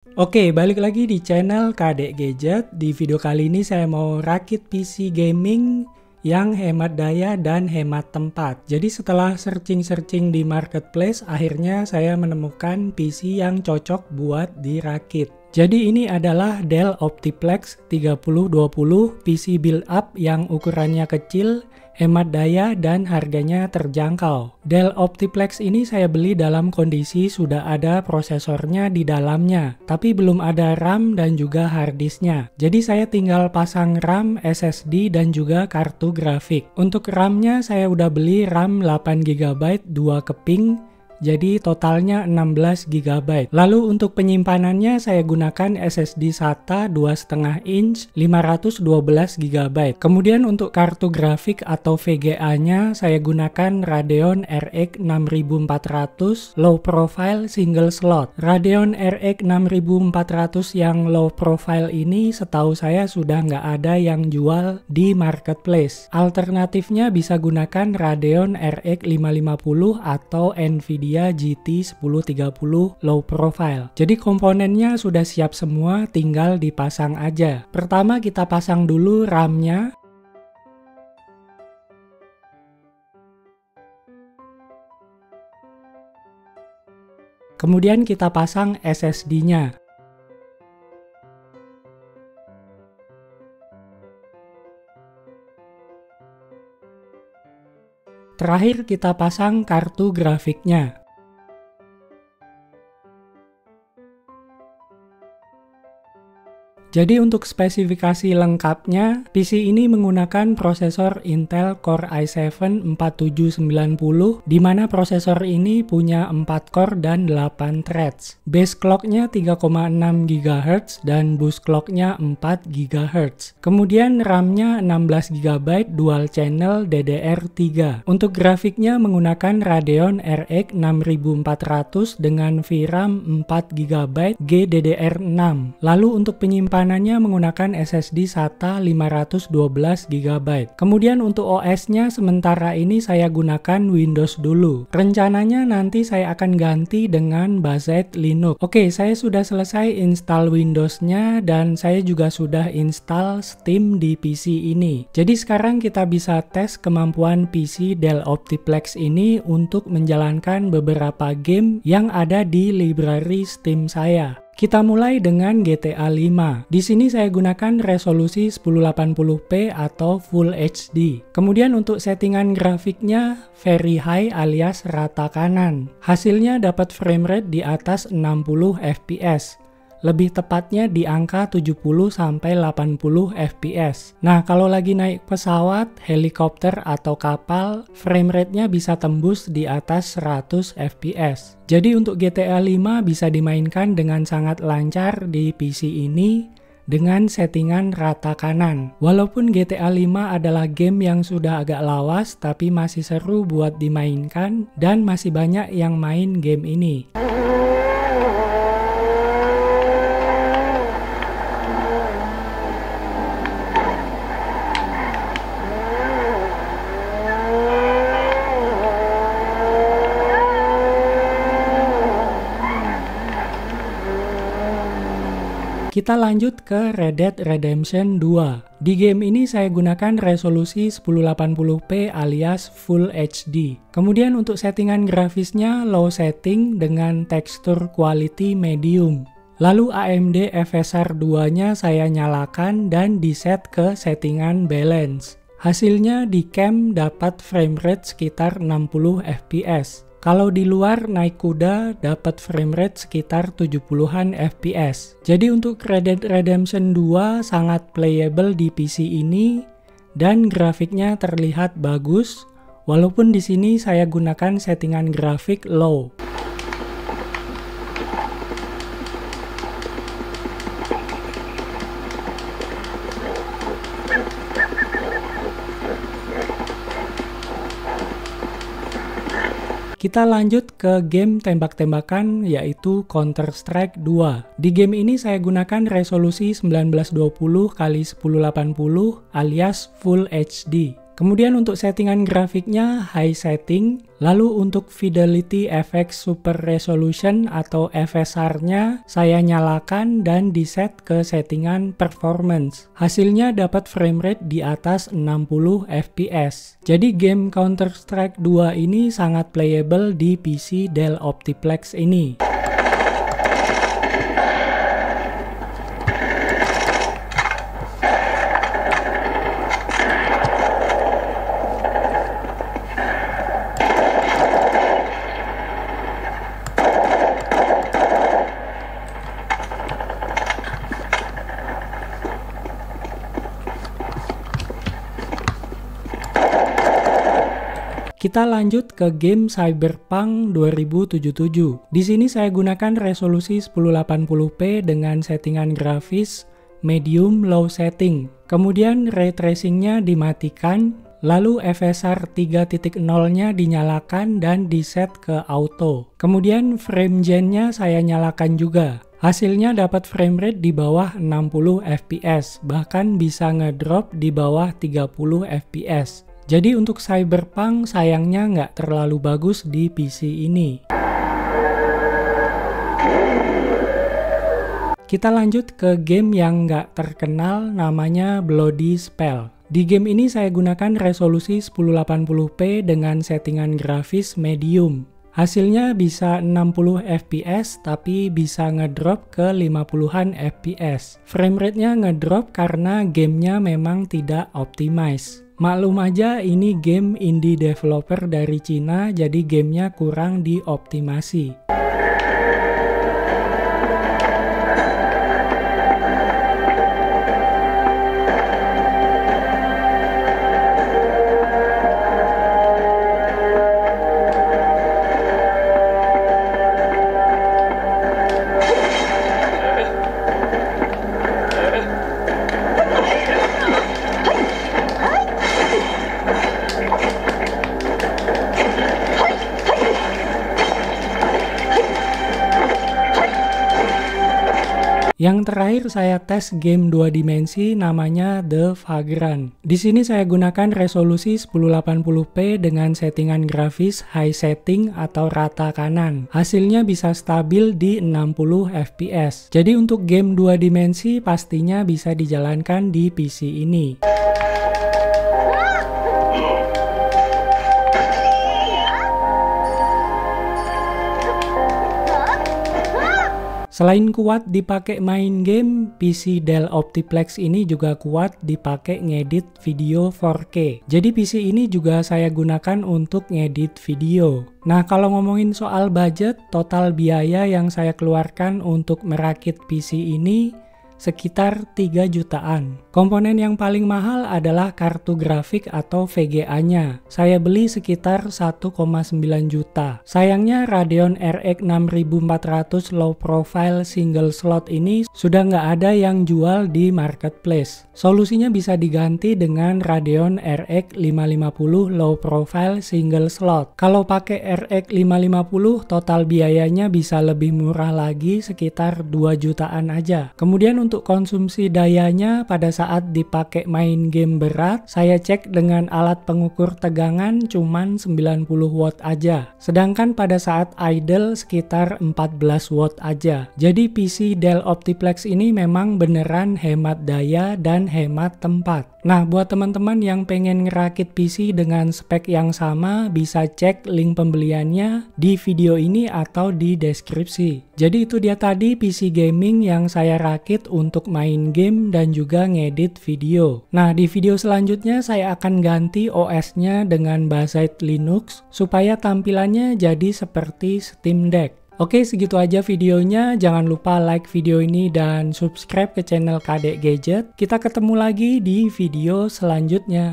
Oke, balik lagi di channel Kadek Gadget. Di video kali ini saya mau rakit PC gaming yang hemat daya dan hemat tempat. Jadi setelah searching-searching di marketplace, akhirnya saya menemukan PC yang cocok buat dirakit. Jadi ini adalah Dell Optiplex 3020 PC build up yang ukurannya kecil, hemat daya, dan harganya terjangkau. Dell Optiplex ini saya beli dalam kondisi sudah ada prosesornya di dalamnya, tapi belum ada RAM dan juga harddisknya. Jadi saya tinggal pasang RAM, SSD, dan juga kartu grafik. Untuk RAM-nya saya udah beli RAM 8GB 2 keping, jadi totalnya 16 GB. Lalu untuk penyimpanannya saya gunakan SSD SATA 2,5 inch 512 GB. Kemudian untuk kartu grafik atau VGA-nya saya gunakan Radeon RX 6400 low profile single slot. Radeon RX 6400 yang low profile ini setahu saya sudah nggak ada yang jual di marketplace. Alternatifnya bisa gunakan Radeon RX 550 atau Nvidia GT 1030 low profile. Jadi komponennya sudah siap semua, tinggal dipasang aja. Pertama kita pasang dulu RAM-nya. Kemudian kita pasang SSD-nya. Terakhir kita pasang kartu grafiknya. Jadi untuk spesifikasi lengkapnya, PC ini menggunakan prosesor Intel Core i7 4790, di mana prosesor ini punya 4 core dan 8 threads. Base clock-nya 3,6 GHz dan boost clock-nya 4 GHz. Kemudian RAM-nya 16 GB dual channel DDR3. Untuk grafiknya menggunakan Radeon RX 6400 dengan VRAM 4 GB GDDR6. Lalu untuk penyimpanan menggunakan SSD SATA 512 GB. Kemudian untuk OS-nya sementara ini saya gunakan Windows dulu. Rencananya nanti saya akan ganti dengan Based Linux. Oke, saya sudah selesai install Windows-nya dan saya juga sudah install Steam di PC ini. Jadi sekarang kita bisa tes kemampuan PC Dell Optiplex ini untuk menjalankan beberapa game yang ada di library Steam saya. Kita mulai dengan GTA 5. Di sini saya gunakan resolusi 1080p atau Full HD. Kemudian untuk settingan grafiknya very high alias rata kanan. Hasilnya dapat frame rate di atas 60 fps. Lebih tepatnya di angka 70-80 fps. Nah, kalau lagi naik pesawat, helikopter, atau kapal, frame rate-nya bisa tembus di atas 100 fps. Jadi untuk GTA 5 bisa dimainkan dengan sangat lancar di PC ini dengan settingan rata kanan. Walaupun GTA 5 adalah game yang sudah agak lawas, tapi masih seru buat dimainkan dan masih banyak yang main game ini. Kita lanjut ke Red Dead Redemption 2. Di game ini saya gunakan resolusi 1080p alias Full HD. Kemudian untuk settingan grafisnya low setting dengan tekstur quality medium. Lalu AMD FSR 2-nya saya nyalakan dan di-set ke settingan balance. Hasilnya di cam dapat frame rate sekitar 60 fps. Kalau di luar naik kuda dapat frame rate sekitar 70-an fps. Jadi untuk Red Dead Redemption 2 sangat playable di PC ini dan grafiknya terlihat bagus walaupun di sini saya gunakan settingan grafik low. Kita lanjut ke game tembak-tembakan yaitu Counter-Strike 2. Di game ini saya gunakan resolusi 1920 x 1080 alias Full HD. Kemudian untuk settingan grafiknya high setting, lalu untuk Fidelity FX Super Resolution atau FSR-nya saya nyalakan dan diset ke settingan performance. Hasilnya dapat frame rate di atas 60 fps. Jadi game Counter-Strike 2 ini sangat playable di PC Dell Optiplex ini. Kita lanjut ke game Cyberpunk 2077. Di sini saya gunakan resolusi 1080p dengan settingan grafis medium low setting. Kemudian ray tracingnya dimatikan, lalu FSR 3.0-nya dinyalakan dan diset ke auto. Kemudian frame gen-nya saya nyalakan juga. Hasilnya dapat frame rate di bawah 60 fps, bahkan bisa ngedrop di bawah 30 fps. Jadi untuk Cyberpunk sayangnya nggak terlalu bagus di PC ini. Kita lanjut ke game yang nggak terkenal, namanya Bloody Spell. Di game ini saya gunakan resolusi 1080p dengan settingan grafis medium. Hasilnya bisa 60 fps tapi bisa ngedrop ke 50-an fps. Frame rate-nya ngedrop karena gamenya memang tidak optimize. Maklum aja ini game indie developer dari Cina, jadi gamenya kurang dioptimasi. Yang terakhir saya tes game 2 dimensi namanya The Vagrant. Di sini saya gunakan resolusi 1080p dengan settingan grafis high setting atau rata kanan. Hasilnya bisa stabil di 60 fps. Jadi untuk game 2 dimensi pastinya bisa dijalankan di PC ini. Selain kuat dipakai main game, PC Dell Optiplex ini juga kuat dipakai ngedit video 4K. Jadi PC ini juga saya gunakan untuk ngedit video. Nah, kalau ngomongin soal budget, total biaya yang saya keluarkan untuk merakit PC ini sekitar 3 jutaan. Komponen yang paling mahal adalah kartu grafik atau VGA-nya. Saya beli sekitar 1,9 juta. Sayangnya Radeon RX 6400 low profile single slot ini sudah nggak ada yang jual di marketplace. Solusinya bisa diganti dengan Radeon RX 550 low profile single slot. Kalau pakai RX 550 total biayanya bisa lebih murah lagi, sekitar 2 jutaan aja. Kemudian untuk konsumsi dayanya pada saat dipakai main game berat, saya cek dengan alat pengukur tegangan cuman 90 watt aja. Sedangkan pada saat idle sekitar 14 watt aja. Jadi PC Dell Optiplex ini memang beneran hemat daya dan hemat tempat. Nah, buat teman-teman yang pengen ngerakit PC dengan spek yang sama, bisa cek link pembeliannya di video ini atau di deskripsi. Jadi itu dia tadi PC gaming yang saya rakit untuk main game dan juga ngedit video. Nah, di video selanjutnya saya akan ganti OS-nya dengan Bazzite Linux supaya tampilannya jadi seperti Steam Deck. Oke, segitu aja videonya. Jangan lupa like video ini dan subscribe ke channel Kadek Gadget. Kita ketemu lagi di video selanjutnya.